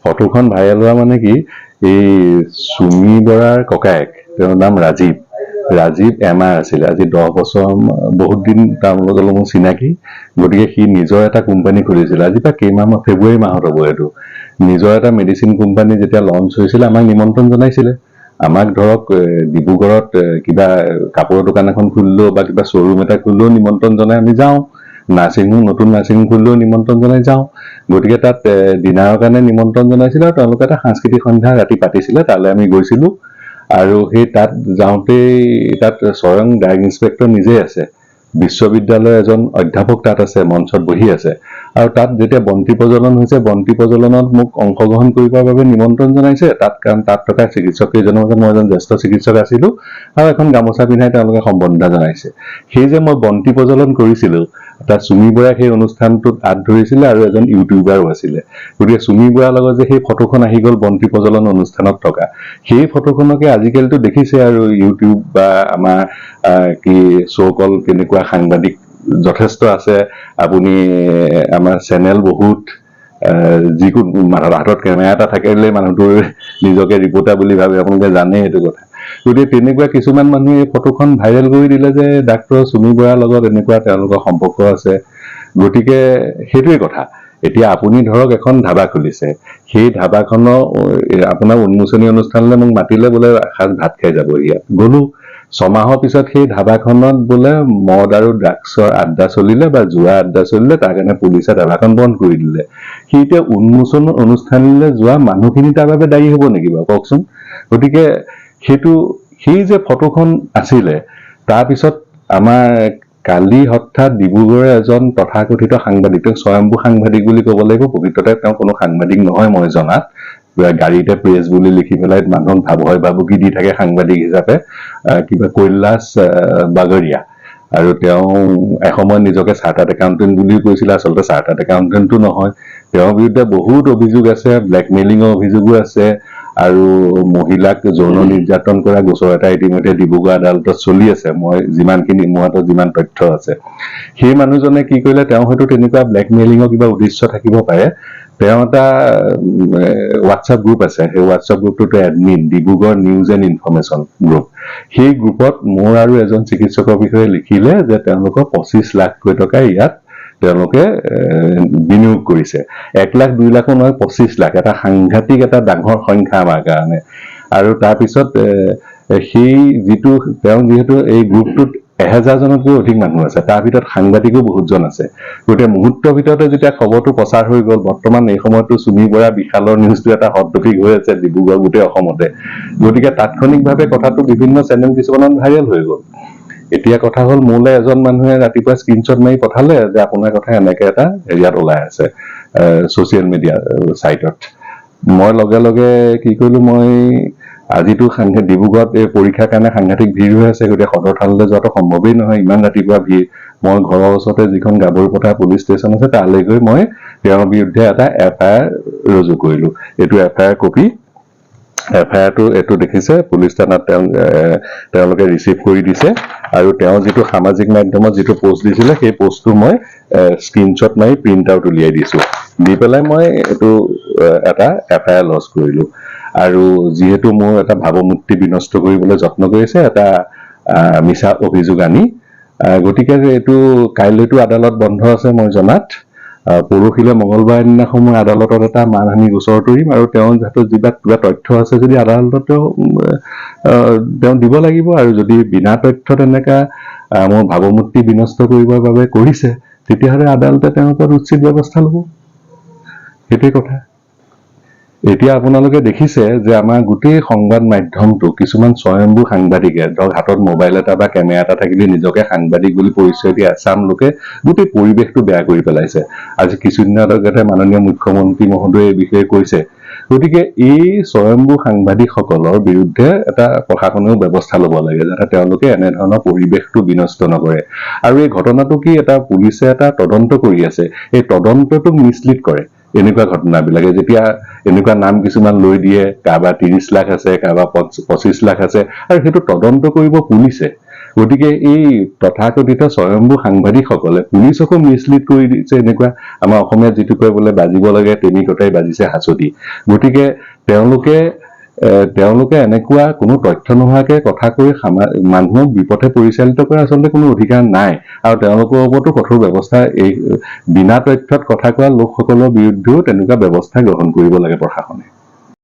ফটোখন ভাইৰেল হোৱা মানে কি, এই চুমি বৰাৰ ককায়েক, তেওঁৰ নাম ৰাজীৱ এমাৰ আছিলে। আজি 10 বছৰ, বহুত দিন তাৰ লগত মোৰ চিনাকি। গতিকে সি নিজৰ এটা কোম্পানী খুলিছিলে। আজি পৰা কেইমাহ, ফেব্ৰুৱাৰী মাহত হ'ব এইটো। নিজৰ এটা মেডিচিন কোম্পানী যেতিয়া লঞ্চ হৈছিলে, আমাক নিমন্ত্ৰণ জনাইছিলে। আমাক ধৰক ডিব্ৰুগড়ত কিবা কাপোৰৰ দোকান এখন খুলিলেও বা কিবা শ্বৰুম এটা খুলিলেও নিমন্ত্ৰণ জনাই আমি যাওঁ। নতুন নাৰ্ছিং হোম খুলিলেও নিমন্ত্ৰণ জনাই যাওঁ। গতিকে তাত ডিনাৰৰ কাৰণে নিমন্ত্ৰণ জনাইছিলে আৰু তেওঁলোকে এটা সাংস্কৃতিক সন্ধ্যা ৰাতি পাতিছিলে। তালৈ আমি গৈছিলো আৰু সেই তাত যাওঁতেই তাত স্বয়ং ড্ৰাগ ইন্সপেক্টৰ নিজেই আছে। বিশ্ববিদ্যালয়ৰ এজন অধ্যাপক তাত আছে, মঞ্চত বহি আছে। আৰু তাত যেতিয়া বন্তি প্ৰজ্বলন হৈছে, বন্তি প্ৰজ্বলনত মোক অংশগ্ৰহণ কৰিবৰ বাবে নিমন্ত্ৰণ জনাইছে। কাৰণ তাত থকা চিকিৎসক কেইজনৰ মাজত মই এজন জ্যেষ্ঠ চিকিৎসক আছিলো আৰু এখন গামোচা পিন্ধাই তেওঁলোকে সম্বৰ্ধনা জনাইছে। সেই যে মই বন্তি প্ৰজ্বলন কৰিছিলো, তাত চুমি বৰাই সেই অনুষ্ঠানটোত হাত ধৰিছিলে আৰু এজন ইউটিউবাৰো আছিলে। গতিকে চুমি বৰাৰ লগত যে সেই ফটোখন আহি গ'ল বন্তি প্ৰজ্বলন অনুষ্ঠানত থকা, সেই ফটোখনকে আজিকালিতো দেখিছে আৰু ইউটিউব বা আমাৰ কি শ্ব'কল কেনেকুৱা সাংবাদিক যথেষ্ট আছে। আপুনি আমাৰ চেনেল বহুত, যিকোনো হাতত কেমেৰা এটা থাকিলে মানুহটোৰ নিজকে ৰিপৰ্টাৰ বুলি ভাবে, আপোনালোকে জানে এইটো কথা। গতিকে তেনেকুৱা কিছুমান মানুহে এই ফটোখন ভাইৰেল কৰি দিলে যে ডাক্তৰ চুমি বৰাৰ লগত এনেকুৱা তেওঁলোকৰ সম্পৰ্ক আছে। গতিকে সেইটোৱে কথা। এতিয়া আপুনি ধৰক এখন ধাবা খুলিছে, সেই ধাবাখনৰ আপোনাৰ উন্মোচনী অনুষ্ঠানলৈ মোক মাতিলে, বোলে এসাঁজ ভাত খাই যাব। ইয়াত গলো, 6 মাহৰ পিছত সেই ধাবাখনত বোলে মদ আৰু ড্ৰাগছৰ আড্ডা চলিলে বা জুৱা আড্ডা চলিলে, তাৰ কাৰণে পুলিচে ধাবাখন বন্ধ কৰি দিলে। সি এতিয়া উন্মোচন অনুষ্ঠানলৈ যোৱা মানুহখিনি তাৰ বাবে দায়ী হব নেকি বাৰু কওকচোন? গতিকে সেই যে ফটোখন আছিলে, তাৰপিছত আমাৰ কালি হঠাৎ ডিব্ৰুগড়ৰ এজন তথাকথিত সাংবাদিক, তেওঁক স্বয়ম্ভু সাংবাদিক বুলি ক'ব লাগিব, প্ৰকৃততে তেওঁ কোনো সাংবাদিক নহয় মই জনাত। গাড়ীতে প্ৰেছ বুলি লিখি পেলাই মানুহক ভয় ভাবুকি দি থাকে সাংবাদিক হিচাপে, কিবা কৈলাশ বাগৰীয়া। আৰু তেওঁ এসময়ত নিজকে চাৰ্টাৰ্ড একাউণ্টেণ্ট বুলিও কৈছিলে, আচলতে চাৰ্টাৰ্ড একাউণ্টেণ্টো নহয়। তেওঁৰ বিৰুদ্ধে বহুত অভিযোগ আছে, ব্লেকমেইলিঙৰ অভিযোগো আছে আৰু মহিলাক যৌন নিৰ্যাতন কৰা গোচৰ এটা ইতিমধ্যে ডিব্ৰুগড় আদালতত চলি আছে। মই যিমানখিনি মোৰ হাতত যিমান তথ্য আছে, সেই মানুহজনে কি কৰিলে, তেওঁ হয়তো তেনেকুৱা ব্লেকমেইলিঙৰ কিবা উদ্দেশ্য থাকিব পাৰে। তেওঁ এটা হোৱাটছআপ গ্ৰুপ আছে, সেই হোৱাটছআপ গ্ৰুপটোতে admin, Dibrugarh news and information group. সেই গ্ৰুপত মোৰ আৰু এজন চিকিৎসকৰ বিষয়ে লিখিলে যে তেওঁলোকৰ 25 লাখকৈ টকা ইয়াত তেওঁলোকে বিনিয়োগ কৰিছে। 1 লাখ 2 লাখো নহয়, 25 লাখ, এটা সাংঘাতিক এটা ডাঙৰ সংখ্যা আমাৰ কাৰণে। আৰু তাৰপিছত তেওঁ যিহেতু এই গ্ৰুপটোত 1000জনতকৈ অধিক মানুহ আছে, তাৰ ভিতৰত সাংবাদিকো বহুতজন আছে। গতিকে মুহূৰ্তৰ ভিতৰতে যেতিয়া খবৰটো প্ৰচাৰ হৈ গ'ল, বৰ্তমান এই সময়তো চুমি বৰা বিশালৰ নিউজটো এটা হট টপিক হৈ আছে ডিব্ৰুগড় গোটেই অসমতে। গতিকে তাৎক্ষণিকভাৱে কথাটো বিভিন্ন চেনেল কিছুমানত ভাইৰেল হৈ গ'ল। এতিয়া কথা হ'ল, মোলৈ এজন মানুহে ৰাতিপুৱা স্ক্ৰীনশ্বট মাৰি পঠালে যে আপোনাৰ কথা এনেকে এটা এৰিয়াত ওলাই আছে ছচিয়েল মিডিয়া চাইটত। মই লগে লগে কি কৰিলো, মই আজিতো ডিব্ৰুগড়ত এই পৰীক্ষাৰ কাৰণে সাংঘাতিক ভিৰ হৈ আছে, গতিকে সদৰ থানালৈ যোৱাটো সম্ভৱেই নহয়, ইমান ৰাতিপুৱা ভিৰ। মই ঘৰৰ ওচৰতে যিখন গাভৰুপথাৰ পুলিচ ষ্টেচন আছে তালৈ গৈ মই তেওঁৰ বিৰুদ্ধে এটা FIR ৰুজু কৰিলো। এইটো FIR কপি। FIRটো এইটো দেখিছে, পুলিচ থানাত তেওঁলোকে ৰিচিভ কৰি দিছে। আৰু তেওঁ যিটো সামাজিক মাধ্যমত যিটো পোষ্ট দিছিলে, সেই পোষ্টটো মই স্ক্ৰীনশ্বট মাৰি প্ৰিণ্ট আউট উলিয়াই দিছো। দি পেলাই মই এইটো এটা FIR লজ কৰিলো। আৰু যিহেতু মোৰ এটা ভাৱমূৰ্তি বিনষ্ট কৰিবলৈ যত্ন কৰিছে, এটা মিছা অভিযোগ আনি, গতিকে এইটো কাইলৈতো আদালত বন্ধ আছে মই জনাত। পৰহিলৈ মঙ্গলবাৰৰ দিনাখন মই আদালতত এটা মানহানি গোচৰ তৰিম আৰু তেওঁৰ হাতত কিবা তথ্য আছে যদি আদালতত তেওঁ দিব লাগিব। আৰু যদি বিনা তথ্য তেনেকা মোৰ ভাৱমূৰ্তি বিনষ্ট কৰিবৰ বাবে কৰিছে, তেতিয়াহ'লে আদালতে তেওঁৰ ওপৰত উচিত ব্যৱস্থা ল'ব। সেইটোৱে কথা। এতিয়া আপোনালোকে দেখিছে যে আমাৰ গোটেই সংবাদ মাধ্যমটো কিছুমান স্বয়ম্ভু সাংবাদিকে, ধৰক হাতত মোবাইল এটা বা কেমেৰা এটা থাকিলে নিজকে সাংবাদিক বুলি পৰিচয় দিয়া এচাম লোকে গোটেই পৰিৱেশটো বেয়া কৰি পেলাইছে। আজি কিছুদিনৰ আগতে মাননীয় মুখ্যমন্ত্ৰী মহোদয়ে এই বিষয়ে কৈছে। গতিকে এই স্বয়ম্ভু সাংবাদিকসকলৰ বিৰুদ্ধে এটা প্ৰশাসনেও ব্যৱস্থা ল'ব লাগে, যাতে তেওঁলোকে এনেধৰণৰ পৰিৱেশটো বিনষ্ট নকৰে। আৰু এই ঘটনাটো কি, এটা পুলিচে এটা তদন্ত কৰি আছে, এই তদন্তটোক মিছলিড কৰে এনেকুৱা ঘটনাবিলাকে। যেতিয়া এনেকুৱা নাম কিছুমান লৈ দিয়ে, কাৰোবাৰ 30 লাখ আছে, কাৰোবাৰ 25 লাখ আছে, আৰু সেইটো তদন্ত কৰিব পুলিচে। গতিকে এই তথাকথিত স্বয়ম্ভু সাংবাদিকসকলে পুলিচকো মিছলিড কৰি দিছে, এনেকুৱা আমাৰ অসমীয়াত যিটো কয় বোলে বাজিব লাগে তেনি কটাই বাজিছে হাঁচতি। গতিকে তেওঁলোকে এনেকুৱা কোনো তথ্য নোহোৱাকে কথা কৈ মানুহক বিপথে পৰিচালিত কৰাৰ আচলতে কোনো অধিকাৰ নাই, আৰু তেওঁলোকৰ ওপৰতো কঠোৰ ব্যৱস্থা, এই বিনা তথ্যত কথা কোৱা লোকসকলৰ বিৰুদ্ধেও তেনেকুৱা ব্যৱস্থা গ্ৰহণ কৰিব লাগে প্ৰশাসনে।